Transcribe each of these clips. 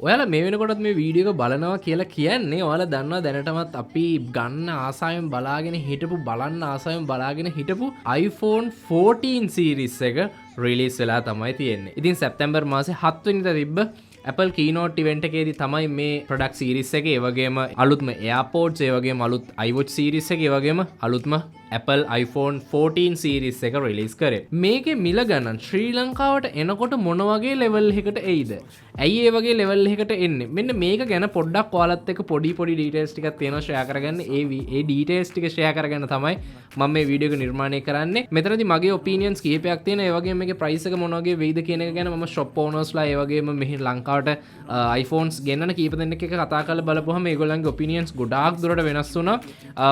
ඔයාලා මේ වෙනකොටත් මේ වීඩියෝ එක බලනවා කියලා කියන්නේ ඔයාලා දන්නවා දැනටමත් අපි ගන්න ආසාවෙන් බලාගෙන හිටපු බලන්න ආසාවෙන් බලාගෙන හිටපු iPhone 14 series එක රිලීස් වෙලා තමයි තියෙන්නේ. ඉතින් සැප්තැම්බර් මාසේ 7 වෙනිදා තිබ්බ Apple keynote event එකේදී තමයි මේ product series එක ඒ වගේම අලුත්ම AirPods ඒ වගේම අලුත් iWatch series එක ඒ වගේම අලුත්ම Apple iPhone 14 series එක රිලීස් කරේ. මේකේ මිල ගණන් ශ්‍රී ලංකාවට එනකොට මොන වගේ level එකකට එයිද? ඇයි ඒ වගේ level එකකට එන්නේ? මෙන්න මේක ගැන පොඩ්ඩක් ඔයාලත් එක්ක පොඩි details ටිකක් තියෙනවා share කරගන්න. ඒ details ටික share කරගන්න තමයි මම මේ වීඩියෝ එක නිර්මාණය කරන්නේ. මෙතනදී මගේ opinions කීපයක් තියෙනවා. ඒ වගේම මේකේ price එක මොන වගේ වෙයිද කියන එක ගැන මම shop ownersලා ඒ වගේම මෙහි ලංකාවට iPhones ගෙන්නන කීප දෙනෙක් එක්ක කතා කරලා බලපුවහම ඒගොල්ලන්ගේ opinions ගොඩාක් දුරට වෙනස් වුණා.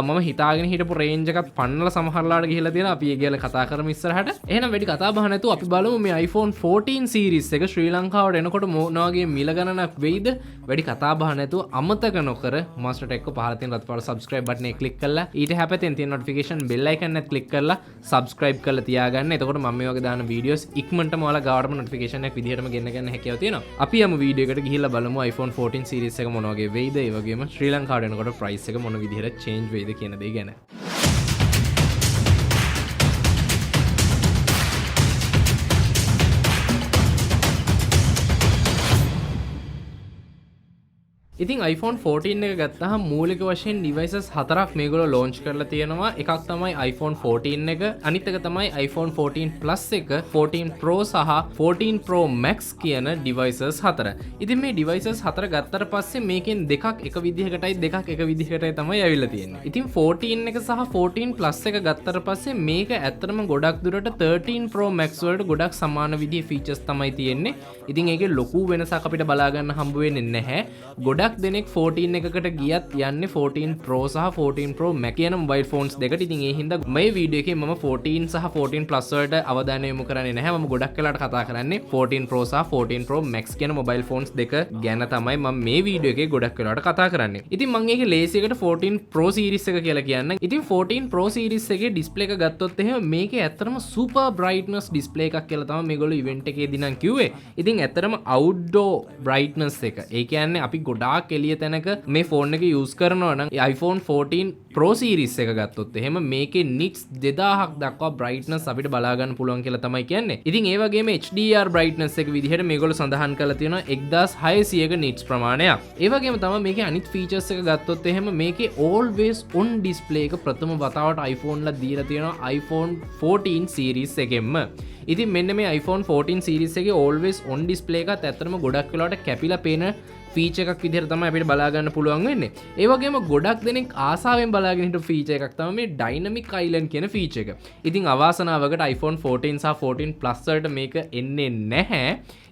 මම හිතාගෙන හිටපු range එකත් පන්නලා සමහරලාට ගිහිලා තියෙනවා. අපි ඒ ගැන කතා කරමු ඉස්සරහට. එහෙනම් වැඩි කතා බහ නැතුව අපි බලමු මේ iPhone 14 series එක ශ්‍රී ලංකාවට එනකොට මොන වගේ මිල ගණනක් වෙයිද? වැඩි කතා බහ නැතුව අමතක නොකර මාස්ටර් එක්ක පහළ තියෙන රත් පාට subscribe button එක click කරලා ඊට හැපෙතෙන් තියෙන notification bell icon එකත් click කරලා subscribe කරලා තියාගන්න. එතකොට මම මේ වගේ දාන videos ඉක්මනටම ඔයාලා ගාවටම notification එකක් විදිහටම ගෙන්න ගන්න හැකියාව තියෙනවා. අපි යමු වීඩියෝ එකට ගිහිල්ලා බලමු iPhone 14 series එක මොන වගේ වෙයිද? ඒ වගේම ශ්‍රී ලංකාවට එනකොට price එක මොන විදිහට change වෙයිද කියන දේ ගැන. ඉතින් iPhone 14 එක ගත්තහම මූලික වශයෙන් devices හතරක් මේගොල්ලෝ launch කරලා තියෙනවා. එකක් තමයි iPhone 14 එක, අනිත් එක තමයි iPhone 14 Plus එක, 14 Pro සහ 14 Pro Max කියන devices හතර. ඉතින් මේ devices හතර ගත්තට පස්සේ මේකෙන් දෙකක් එක විදිහකටයි දෙකක් එක විදිහකටයි තමයි ඇවිල්ලා තියෙන්නේ. ඉතින් 14 එක සහ 14 Plus එක ගත්තට පස්සේ මේක ඇත්තටම ගොඩක් දුරට 13 Pro Max වලට ගොඩක් සමාන විදිහේ features තමයි තියෙන්නේ. ඉතින් ඒකේ ලොකු වෙනසක් අපිට බලා ගන්න හම්බ වෙන්නේ නැහැ. ගොඩක් දෙනෙක් 14 එකකට ගියත් යන්නේ 14 Pro සහ 14 Pro Max කියන mobile phones දෙකට. ඉතින් ඒ හින්දා මේ වීඩියෝ එකේ මම 14 සහ 14 Plus වලට අවධානය යොමු කරන්නේ නැහැ. මම ගොඩක් වෙලාට කතා කරන්නේ 14 Pro සහ 14 Pro Max කියන mobile phones දෙක ගැන තමයි මම මේ වීඩියෝ එකේ ගොඩක් වෙලාට කතා කරන්නේ. ඉතින් මම ඒකේ ලේසියකට 14 Pro series එක කියලා කියන්න. ඉතින් 14 Pro series එකේ display එක ගත්තොත් එහෙම මේකේ ඇත්තටම super brightness display එකක් කියලා තමයි මේගොල්ලෝ event එකේදී නම් කිව්වේ. ඉතින් ඇත්තටම outdoor brightness එක. ඒ කියන්නේ අපි ගොඩාක් එළිය තැනක මේ ෆෝන් එක යූස් කරනවා නම් iPhone 14 Pro series එක ගත්තොත් එහෙම මේකේ nits 2000ක් දක්වා brightness අපිට බලා ගන්න පුළුවන් කියලා තමයි කියන්නේ. ඉතින් ඒ වගේම HDR brightness එක විදිහට මේගොල්ලෝ සඳහන් කරලා තියෙනවා 1600ක nits ප්‍රමාණයක්. ඒ වගේම තමයි මේකේ අනිත් features එක ගත්තොත් එහෙම මේකේ always on display එක ප්‍රථම වතාවට iPhone ලා දීලා තියෙනවා iPhone 14 series එකෙන්ම. ඉතින් මෙන්න මේ iPhone 14 series එකේ always on display එකත් ඇත්තටම ගොඩක් වෙලාවට කැපිලා පේන ෆීචර් එකක් විදිහට තමයි අපිට බලා ගන්න පුළුවන් වෙන්නේ. ඒ වගේම ගොඩක් දෙනෙක් ආසාවෙන් බලාගෙන හිටපු ෆීචර් එකක් තමයි මේ dynamic island කියන ෆීචර් එක. ඉතින් අවාසනාවකට iPhone 14 සහ 14 Plus වලට මේක එන්නේ නැහැ.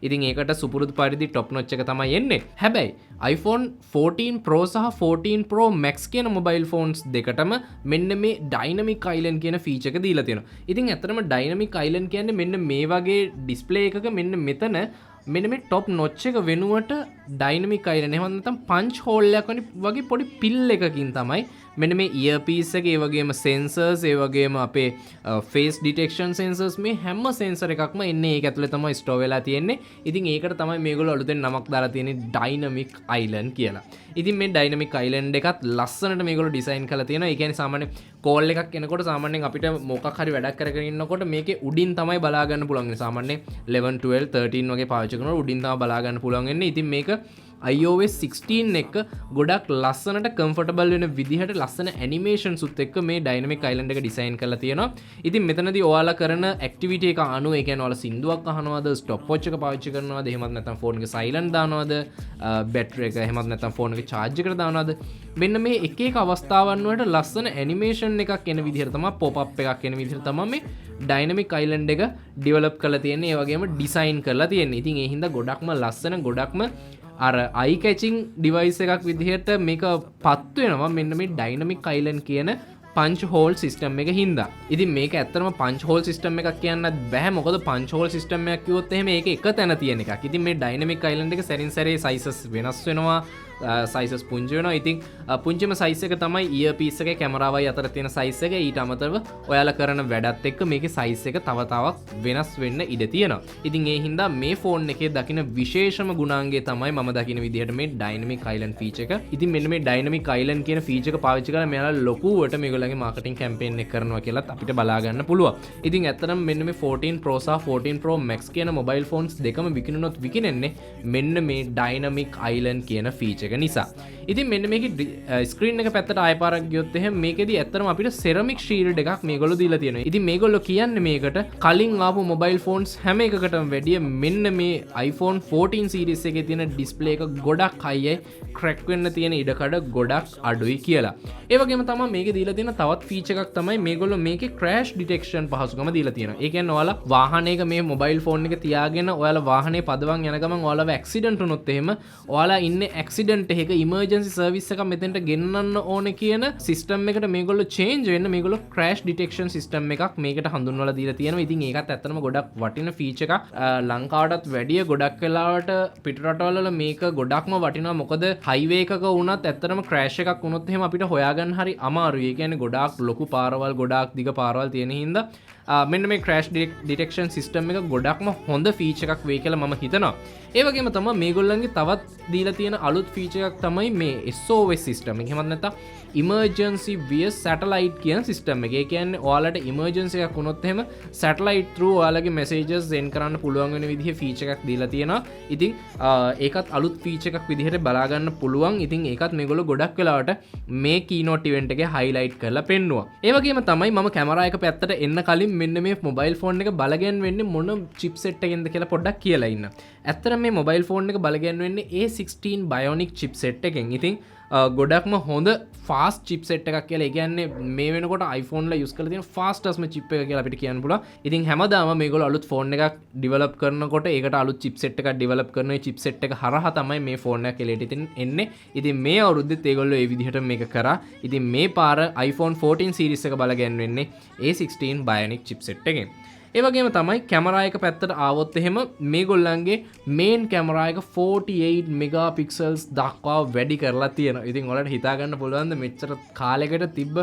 ඉතින් ඒකට සුපුරුදු පරිදි top notch එක තමයි එන්නේ. හැබැයි iPhone 14 Pro සහ 14 Pro Max කියන mobile phones දෙකටම මෙන්න මේ dynamic island කියන ෆීචර් එක දීලා තියෙනවා. ඉතින් ඇත්තටම dynamic island කියන්නේ මෙන්න මේ වගේ display එකක මෙන්න මෙතන මෙන්න මේ top notch එක වෙනුවට dynamic island එහෙම නැත්නම් punch hole එකක් වගේ පොඩි පිල් එකකින් තමයි මෙන්න මේ earpiece එක, ඒ වගේම sensors, ඒ වගේම අපේ face detection sensors, මේ හැම sensor එකක්ම එන්නේ ඒක ඇතුලේ තමයි store වෙලා තියෙන්නේ. ඉතින් ඒකට තමයි මේගොල්ලෝ අලුතෙන් නමක් දාලා තියෙන්නේ dynamic island කියලා. ඉතින් මේ dynamic island එකත් ලස්සනට මේගොල්ලෝ ඩිසයින් කරලා තියෙනවා. ඒ කියන්නේ සාමාන්‍ය කෝල් එකක් එනකොට සාමාන්‍යයෙන් අපිට මොකක් හරි වැඩක් කරගෙන ඉන්නකොට මේකේ උඩින් තමයි බලා ගන්න පුළුවන්. සාමාන්‍ය 11 12 13 වගේ පාවිච්චි කරනකොට උඩින් තමයි බලා ගන්න පුළුවන් වෙන්නේ. ඉතින් මේක iOS 16 එක ගොඩක් ලස්සනට කම්ෆර්ටබල් වෙන විදිහට ලස්සන ඇනිමේෂන්ස් උත් එක්ක මේ ඩයිනමික් අයිලන්ඩ් එක ඩිසයින් කරලා තියෙනවා. ඉතින් මෙතනදී ඔයාලා කරන ඇක්ටිවිටි එක අනුව ඒ කියන්නේ ඔයාලා සින්දුවක් අහනවාද, ස්ටොප් වොච් එක පාවිච්චි කරනවාද, එහෙමත් නැත්නම් ෆෝන් එක සයිලන්ට් දානවාද, බැටරි එක එහෙමත් නැත්නම් ෆෝන් එක charge එකට දානවාද, මෙන්න මේ එක එක අවස්ථාවන් වලට ලස්සන ඇනිමේෂන් එකක් එන විදිහට තමයි පොප් අප් එකක් එන විදිහට තමයි මේ ඩයිනමික් අයිලන්ඩ් එක ඩෙවලොප් කරලා තියෙන්නේ. ඒ වගේම ඩිසයින් කරලා තියෙන්නේ. ඉතින් ඒ හින්දා ගොඩක්ම ලස්සන, ගොඩක්ම අර eye catching device එකක් විදිහට මේක පත් වෙනවා මෙන්න මේ dynamic island කියන පංච් හෝල් සිස්ටම් එක හින්දා. ඉතින් මේක ඇත්තටම පංච් හෝල් සිස්ටම් එකක් කියන්නත් බෑ. මොකද පංච් හෝල් සිස්ටම් එකක් කිව්වොත් එහෙම ඒක එක තැන තියෙන එකක්. ඉතින් මේ ඩයිනමික් අයිලන්ඩ් එක සැරින් සැරේ සයිසස් වෙනස් වෙනවා. සයිසස් පුංචි වෙනවා. ඉතින් පුංචිම සයිස් එක තමයි ඉයර්පීස් එකේ කැමරාවයි අතර තියෙන සයිස් එක. ඊට අමතරව ඔයාලා කරන වැඩත් එක්ක මේකේ සයිස් එක තව තවත් වෙනස් වෙන්න ඉඩ තියෙනවා. ඉතින් ඒ හින්දා මේ ෆෝන් එකේ දකින විශේෂම ගුණාංගය තමයි මම දකින විදිහට මේ ඩයිනමික් අයිලන්ඩ් ෆීචර් එක. ඉතින් මෙන්න මේ ඩයිනමික් අයිලන්ඩ් කියන ෆීචර් එක පාවිච්චි කරලා මෙයාලා ලොකුවට මේගොල්ලන්ගේ මාකටිං කැම්පේන් එක කරනවා කියලාත් අපිට බලා ගන්න පුළුවන්. ඉතින් ඇත්තටම මෙන්න මේ 14 Pro සහ 14 Pro Max කියන මොබයිල් ෆෝන්ස් දෙකම විකිනුනොත් විකිනෙන්නේ මෙන්න මේ ඩයිනමික් අයිලන්ඩ් කියන ෆීචර් එක නිසා. ඉතින් මෙන්න මේකේ ස්ක්‍රීන් එක පැත්තට ආය පාරක් ගියොත් එහෙම මේකෙදි ඇත්තටම අපිට සෙරමික් ෂීල්ඩ් එකක් මේගොල්ලෝ දීලා තියෙනවා. ඉතින් මේගොල්ලෝ කියන්නේ මේකට කලින් ආපු මොබයිල් ෆෝන්ස් හැම එකකටම වැඩිය මෙන්න මේ iPhone 14 series එකේ තියෙන ඩිස්ප්ලේ එක ගොඩක් හයියි, ක්‍රැක් වෙන්න තියෙන ඉඩකඩ ගොඩක් අඩුයි කියලා. ඒ වගේම තමයි මේකේ දීලා තියෙන තවත් ෆීචර් එකක් තමයි මේගොල්ලෝ මේකේ ක්‍රෑෂ් ඩිටෙක්ෂන් පහසුකම දීලා තියෙනවා. ඒ කියන්නේ ඔයාලා වාහනයක මේ මොබයිල් ෆෝන් එක තියාගෙන ඔයාලා වාහනේ පදවන් යන ගමන් ඔයාලව ඇක්සිඩන්ට් වුණොත් එහෙම ඔයාලා ඉන්නේ ඇක්සිඩන්ට් එකක ඉමර්ජන්සි සර්විස් එකක් මෙතෙන්ට ගෙන්නන්න ඕනේ කියන සිස්ටම් එකට මේගොල්ලෝ චේන්ජ් වෙන්න මේගොල්ලෝ ක්‍රෑෂ් ඩිටෙක්ෂන් සිස්ටම් එකක් මේකට හඳුන්වලා දීලා තියෙනවා. ඉතින් ඒකත් ඇත්තටම ගොඩක් වටින ෆීචර් එකක්. ලංකාවටත් වැඩිය ගොඩක් වෙලාවට පිට රටවල මේක ගොඩක්ම වටිනවා. මොකද හයිවේ එකක වුණත් ඇත්තටම ක්‍රෑෂ් එකක් වුණොත් එහෙම අපිට හොයාගන්න හරි අමාරුයි. ඒ කියන්නේ ගොඩාක් ලොකු පාරවල් ගොඩාක් දිග පාරවල් තියෙන හින්දා මෙන්න මේ ක්‍රෑෂ් ඩිටෙක්ෂන් සිස්ටම් එක ගොඩක්ම හොඳ ෆීචර් එකක් වෙයි කියලා මම හිතනවා. ඒ වගේම තමයි මේගොල්ලන්ගේ තවත් දීලා තියෙන අලුත් ෆීචර් එකක් තමයි මේ SOS සිස්ටම් එක. එහෙමත් නැත්නම් emergency via satellite කියන සිස්ටම් එක. ඒ කියන්නේ ඔයාලට emergency එකක් වුණොත් එහෙම satellite through ඔයාලගේ messages send කරන්න පුළුවන් වෙන විදිහේ ෆීචර් එකක් දීලා තියෙනවා. ඉතින් ඒකත් අලුත් ෆීචර් එකක් විදිහට බලා ගන්න පුළුවන්. ඉතින් ඒකත් මේගොල්ලෝ ගොඩක් වෙලාවට මේ keynote event එකේ highlight කරලා පෙන්නුවා. ඒ වගේම තමයි මම කැමරා එක පැත්තට එන්න කලින් මෙන්න මේ මොබයිල් ෆෝන් එක බලගැන්වෙන්නේ මොන chipset එකෙන්ද කියලා පොඩ්ඩක් කියලා ඉන්න. ඇත්තට මේ මොබයිල් ෆෝන් එක බලගැන්වෙන්නේ A16 Bionic chipset එකෙන්. ඉතින් ගොඩක්ම හොඳ ෆාස්ට් චිප්සෙට් එකක් කියලා. ඒ කියන්නේ මේ වෙනකොට iPhone ලා යූස් කරලා තියෙන ෆාස්ටස්ම චිප් එක කියලා අපිට කියන්න පුළුවන්. ඉතින් හැමදාම මේගොල්ලෝ අලුත් ෆෝන් එකක් ඩෙවලොප් කරනකොට ඒකට අලුත් චිප්සෙට් එකක් ඩෙවලොප් කරන ඒ චිප්සෙට් එක හරහා තමයි මේ ෆෝන් එක එළියට එන්නේ. ඉතින් මේ අවුරුද්දෙත් ඒගොල්ලෝ ඒ විදිහට මේක කරා. ඉතින් මේ පාර iPhone 14 series එක බලගැන්වෙන්නේ A16 Bionic chipset එකෙන්. ඒ වගේම තමයි කැමරා එක පැත්තට ආවොත් එහෙම මේගොල්ලන්ගේ මේන් කැමරා එක 48 megapixels දක්වා වැඩි කරලා තියෙනවා. ඉතින් ඔයාලට හිතා ගන්න පුළුවන්ද මෙච්චර කාලයකට තිබ්බ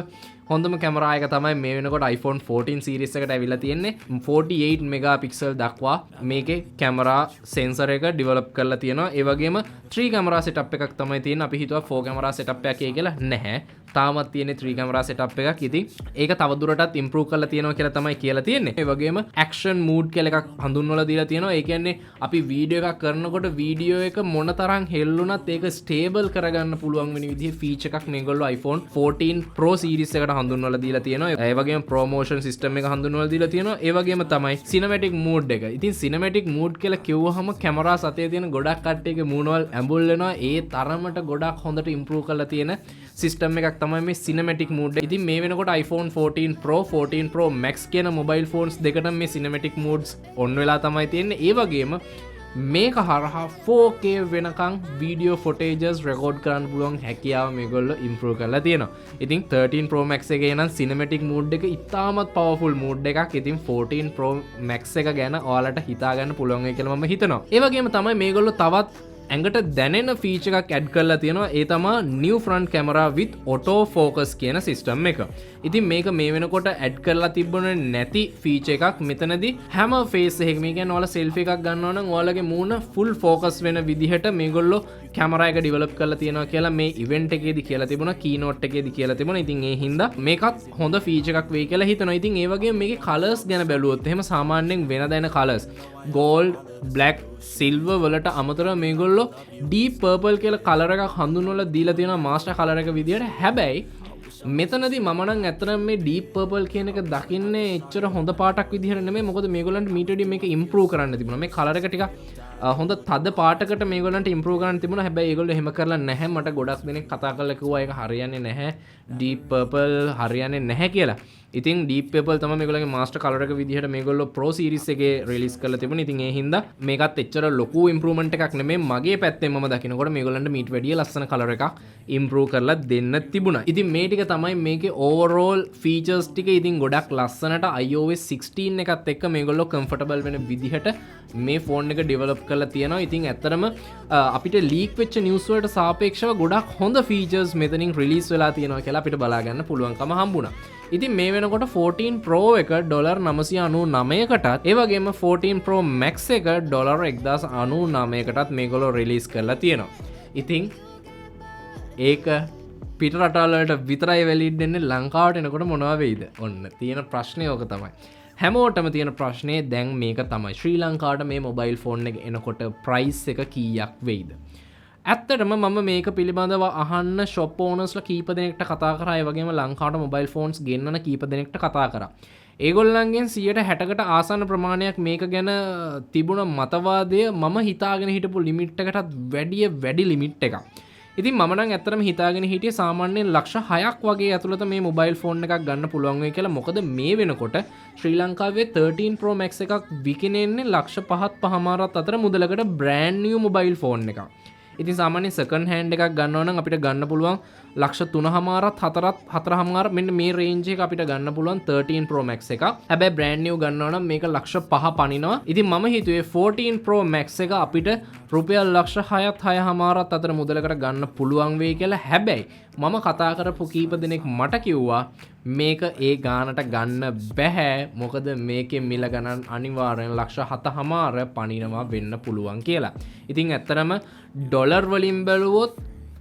හොඳම කැමරා එක තමයි මේ වෙනකොට iPhone 14 series එකට ඇවිල්ලා තියෙන්නේ. 48 megapixel දක්වා මේකේ කැමරා සෙන්සර් එක ඩෙවලොප් කරලා තියෙනවා. ඒ වගේම 3 camera setup එකක් තමයි තියෙන්නේ. අපි හිතුවා 4 camera setup එකක් කියලා. නැහැ. තාමත් තියෙන්නේ 3 camera setup එකක්. ඉතින් ඒක තවදුරටත් improve කරලා තියෙනවා කියලා තමයි කියලා තියෙන්නේ. ඒ වගේම action mode කියලා එකක් හඳුන්වලා දීලා තියෙනවා. ඒ කියන්නේ අපි වීඩියෝ එකක් කරනකොට වීඩියෝ එක මොනතරම් හෙල්ලුණත් ඒක stable කරගන්න පුළුවන් වෙන විදිහේ feature එකක් මේගොල්ලෝ iPhone 14 Pro series එකට හඳුන්වලා දීලා තියෙනවා. ඒ වගේම promotion system එක හඳුන්වලා දීලා තියෙනවා. ඒ වගේම තමයි cinematic mode එක. ඉතින් cinematic mode කියලා කිව්වහම කැමරා සතේ තියෙන ගොඩක් කට්ටියගේ මූණවල් ඇඹුල් වෙනවා. ඒ තරමට ගොඩක් හොඳට improve කරලා තියෙන සිස්ටම් එකක් තමයි මේ cinematic mode. ඉතින් මේ වෙනකොට iPhone 14 Pro 14 Pro Max කියන මොබයිල් ෆෝන්ස් දෙකටම මේ cinematic modes on වෙලා තමයි තියෙන්නේ. ඒ වගේම මේක හරහා 4K වෙනකන් වීඩියෝ ෆොටේජස් රෙකෝඩ් කරන්න පුළුවන් හැකියාව මේගොල්ලෝ ඉම්ප්‍රූව් කරලා තියෙනවා. ඉතින් 13 Pro Max එකේ නම් cinematic mode එක ඉතාමත් powerful mode එකක්. ඉතින් 14 Pro Max එක ගැන ඔයාලට හිතා ගන්න පුළුවන් වෙයි කියලා මම හිතනවා. ඒ වගේම තමයි මේගොල්ලෝ තවත් ඇඟට දැනෙන ෆීචර් එකක් ඇඩ් කරලා තියෙනවා. ඒ තමයි new front camera with auto focus කියන සිස්ටම් එක. ඉතින් මේක මේ වෙනකොට ඇඩ් කරලා තිබුණේ නැති ෆීචර් එකක්. මෙතනදී හැම ෆේස් එකකම මේ කියන්නේ ඔයාලා සෙල්ෆි එකක් ගන්නවා නම් ඔයාලගේ මූණ full focus වෙන විදිහට මේගොල්ලෝ කැමරා එක ඩෙවලොප් කරලා තියෙනවා කියලා මේ ඉවෙන්ට් එකේදී කියලා තිබුණා, කීනෝට් එකේදී කියලා තිබුණා. ඉතින් ඒ හින්දා මේකත් හොඳ ෆීචර් එකක් වෙයි කියලා හිතනවා. ඉතින් ඒ වගේම මේකේ කලර්ස් ගැන බැලුවොත් එහෙම සාමාන්‍යයෙන් වෙන දැන කලර්ස් gold, black, silver වලට අමතරව මේගොල්ලෝ deep purple කියලා කලර් එකක් හඳුන්වලා දීලා තියෙනවා මාස්ටර් කලර් එක විදියට. හැබැයි මෙතනදී මම නම් ඇත්තටම මේ deep purple කියන එක දකින්නේ එච්චර හොඳ පාටක් විදිහට නෙමෙයි. මොකද මේගොල්ලන්ට මීට වඩා මේක improve කරන්න තිබුණා. මේ කලර් එක ටික හොඳ තද පාටකට මේගොල්ලන්ට improve කරන්න තිබුණා. හැබැයි ඒගොල්ලෝ එහෙම කරලා නැහැ. මට ගොඩක් දෙනෙක් කතා කරලා කිව්වා ඒක හරියන්නේ නැහැ, deep purple හරියන්නේ නැහැ කියලා. ඉතින් ඩීප් පර්පල් තමයි මේගොල්ලන්ගේ මාස්ටර් කලර් එක විදිහට මේගොල්ලෝ Pro series එකේ රිලීස් කරලා තිබුණා. ඉතින් ඒ හින්දා මේකත් එච්චර ලොකු ඉම්ප්‍රූව්මන්ට් එකක් නෙමෙයි. මගේ පැත්තෙන් මම දකිනකොට මේගොල්ලන්ට මීට වැඩිය ලස්සන කලර් එකක් ඉම්ප්‍රූව් කරලා දෙන්න තිබුණා. ඉතින් මේ ටික තමයි මේකේ ඕවරෝල් ෆීචර්ස් ටික. ඉතින් ගොඩක් ලස්සනට iOS 16 එකත් එක්ක මේගොල්ලෝ කම්ෆර්ටබල් වෙන විදිහට මේ ෆෝන් එක ඩෙවලොප් කරලා තියෙනවා. ඉතින් ඇත්තටම අපිට ලීක් වෙච්ච නිවුස් වලට සාපේක්ෂව ගොඩක් හොඳ ෆීචර්ස් මෙතනින් රිලීස් වෙලා තියෙනවා කියලා අපිට බලා ගන්න පුළුවන්කම හම්බුණා. ඉතින් මේ වෙනකොට 14 Pro එක $999කටත් ඒ වගේම 14 Pro Max එක $1099කටත් මේගොල්ලෝ රිලීස් කරලා තියෙනවා. ඉතින් ඒක පිට රටවල් වලට විතරයි වැලිඩ් වෙන්නේ. ලංකාවට එනකොට මොනවා වෙයිද? ඔන්න තියෙන ප්‍රශ්නේ ඕක තමයි. හැමෝටම තියෙන ප්‍රශ්නේ දැන් මේක තමයි. ශ්‍රී ලංකාවට මේ මොබයිල් ෆෝන් එක එනකොට ප්‍රයිස් එක කීයක් වෙයිද? ඇත්තටම මම මේක පිළිබඳව අහන්න ෂොප් ඕනර්ස්ලා කීප දෙනෙක්ට කතා කරා. ඒ වගේම ලංකාවට මොබයිල් ෆෝන්ස් ගෙන්නන කීප දෙනෙක්ට කතා කරා. ඒගොල්ලන්ගෙන් 60%කට ආසන්න ප්‍රමාණයක් මේක ගැන තිබුණ මතවාදය මම හිතාගෙන හිටපු ලිමිට් එකටත් වැඩි ලිමිට් එකක්. ඉතින් මම නම් ඇත්තටම හිතාගෙන හිටියේ සාමාන්‍යයෙන් ලක්ෂ 6ක් වගේ ඇතුළත මේ මොබයිල් ෆෝන් එකක් ගන්න පුළුවන් වෙයි කියලා. මොකද මේ වෙනකොට ශ්‍රී ලංකාවේ 13 Pro Max එකක් විකිනෙන්නේ ලක්ෂ 5.5 අතර මුදලකට brand new මොබයිල් ෆෝන් එකක්. ඉතින් සාමාන්‍යයෙන් සෙකන්ඩ් හෑන්ඩ් එකක් ගන්නවා නම් අපිට ගන්න පුළුවන් ලක්ෂ 3.5 මෙන්න මේ රේන්ජ් එක අපිට ගන්න පුළුවන් 13 Pro Max එකක්. හැබැයි brand new ගන්නවා නම් මේක ලක්ෂ 5 පනිනවා. ඉතින් මම හිතුවේ 14 Pro Max එක අපිට රුපියල් ලක්ෂ 6.5 අතර මුදලකට ගන්න පුළුවන් වෙයි කියලා. හැබැයි මම කතා කරපු කීප දෙනෙක් මට කිව්වා මේක ඒ ගානට ගන්න බැහැ. මොකද මේකේ මිල ගණන් අනිවාර්යෙන් ලක්ෂ 7.5 පනිනවා වෙන්න පුළුවන් කියලා. ඉතින් ඇත්තටම ඩොලර් වලින් බැලුවොත්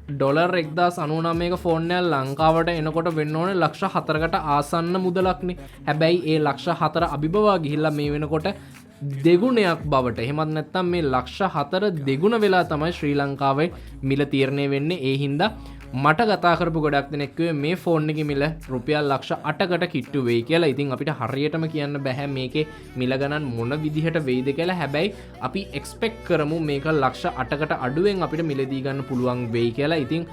ඩොලර් 1099ක ෆෝන් එක ලංකාවට එනකොට වෙන්න ඕනේ ලක්ෂ 4කට ආසන්න මුදලක්නේ. හැබැයි ඒ ලක්ෂ 4 අභිබවා ගිහිල්ලා මේ වෙනකොට දෙගුණයක් බවට, එහෙමත් නැත්නම් මේ ලක්ෂ 4 දෙගුණ වෙලා තමයි ශ්‍රී ලංකාවේ මිල තීරණය වෙන්නේ. ඒ හින්දා මට කතා කරපු ගොඩක් දෙනෙක් කිව්වේ මේ ෆෝන් එකේ මිල රුපියල් ලක්ෂ 8කට කිට්ටු වෙයි කියලා. ඉතින් අපිට හරියටම කියන්න බෑ මේකේ මිල ගණන් මොන විදිහට වෙයිද කියලා. හැබැයි අපි එක්ස්පෙක්ට් කරමු මේක ලක්ෂ 8කට අඩුවෙන් අපිට මිලදී ගන්න පුළුවන් වෙයි කියලා. ඉතින්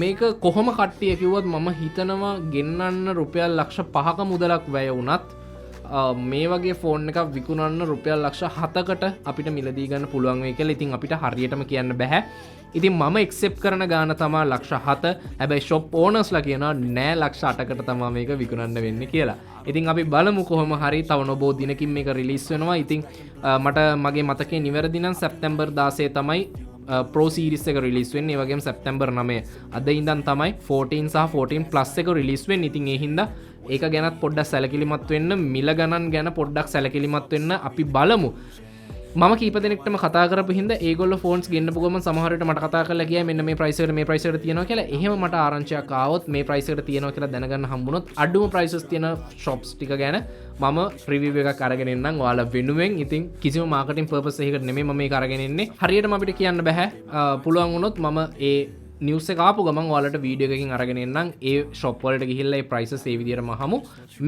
මේක කොහොම කට්ටිය කිව්වොත් මම හිතනවා ගෙන්නන්න රුපියල් ලක්ෂ 5ක මුදලක් වැය වුණත් මේ වගේ ෆෝන් එකක් විකුණන්න රුපියල් ලක්ෂ 7කට අපිට මිලදී ගන්න පුළුවන් වෙයි කියලා. ඉතින් අපිට හරියටම කියන්න බෑ. ඉතින් මම එක්සෙප්ට් කරන ගාන තමයි ලක්ෂ 7. හැබැයි ෂොප් ඕනර්ස්ලා කියනවා නෑ ලක්ෂ 8කට තමයි මේක විකුණන්න වෙන්නේ කියලා. ඉතින් අපි බලමු කොහොම හරි තව නොබෝ දිනකින් මේක රිලීස් වෙනවා. ඉතින් මට මගේ මතකයේ නිවැරදි නම් සැප්තැම්බර් 16 තමයි Pro series එක රිලීස් වෙන්නේ. ඒ වගේම සැප්තැම්බර් 9 අද ඉඳන් තමයි 14 සහ 14 plus එක රිලීස් වෙන්නේ. ඉතින් ඒ හින්දා ඒක ගැනත් පොඩ්ඩක් සැලකිලිමත් වෙන්න, මිල ගණන් ගැන පොඩ්ඩක් සැලකිලිමත් වෙන්න අපි බලමු. මම කීප දෙනෙක්ටම කතා කරපු හින්දා ඒගොල්ලෝ ෆෝන්ස් ගෙන්නපු ගමන් සමහර විට මට කතා කරලා කියයි මෙන්න මේ ප්‍රයිස් එකට තියෙනවා කියලා. එහෙම මට ආරංචියක් ආවොත් මේ ප්‍රයිස් එකට තියෙනවා කියලා දැනගන්න හම්බුනොත් අඩුම ප්‍රයිසස් තියෙන shops ටික ගැන මම රිවිව් එකක් අරගෙන එන්නම් ඔයාලා වෙනුවෙන්. ඉතින් කිසිම මාකටිං පර්පස් එකකට නෙමෙයි මම මේක අරගෙන එන්නේ. හරියටම අපිට කියන්න බෑ. පුළුවන් වුණොත් මම ඒ නිවස් එක ආපු ගමන් ඔයාලට වීඩියෝ එකකින් අරගෙන එන්නම්. ඒ ෂොප් වලට ගිහිල්ලා ඒ ප්‍රයිසස් ඒ විදිහටම අහමු.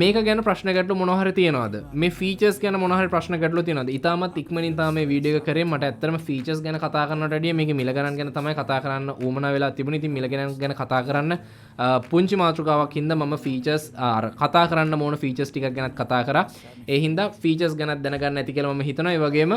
මේක ගැන ප්‍රශ්න ගැටලු මොනවා හරි තියෙනවද? මේ ෆීචර්ස් ගැන මොනවා හරි ප්‍රශ්න ගැටලු තියෙනවද? ඊටමත් ඉක්මනින් තමයි මේ වීඩියෝ එක කරේ. මට ඇත්තටම ෆීචර්ස් ගැන කතා කරනවට වැඩිය මේකේ මිල ගණන් ගැන තමයි කතා කරන්න ඌමනා වෙලා තිබුණේ. ඉතින් මිල ගණන් ගැන කතා කරන්න පුංචි මාතෘකාවක් හින්දා මම ෆීචර්ස් කතා කරන්න ඕන ෆීචර්ස් ටිකක් ගැනත් කතා කරා. ඒ හින්දා ෆීචර්ස් ගැනත් දැනගන්න ඇති කියලා මම හිතනවා. ඒ වගේම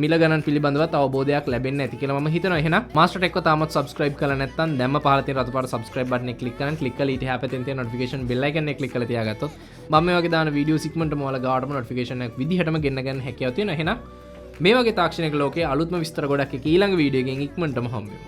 මිල ගණන් පිළිබඳවත් අවබෝධයක් ලැබෙන්න ඇති කියලා මම හිතනවා. එහෙනම් මාස්ටර් ටෙක්ව තාමත් subscribe කරලා නැත්නම් දැම්ම පහළ තියෙන රතු පාට subscribe button එක click කරන් click කරලා ඊට එහා පැත්තෙන් තියෙන notification bell icon එක click කරලා තියාගත්තොත් මම මේ වගේ දාන වීඩියෝස් ඉක්මනටම ඔයාලා ගාවටම notification එකක් විදිහටම ගෙන්න ගන්න හැකියාව තියෙනවා. එහෙනම් මේ වගේ තාක්ෂණික ලෝකයේ අලුත්ම විස්තර ගොඩක් එක ඊළඟ වීඩියෝ එකකින් ඉක්මනටම හම්බ වෙමු.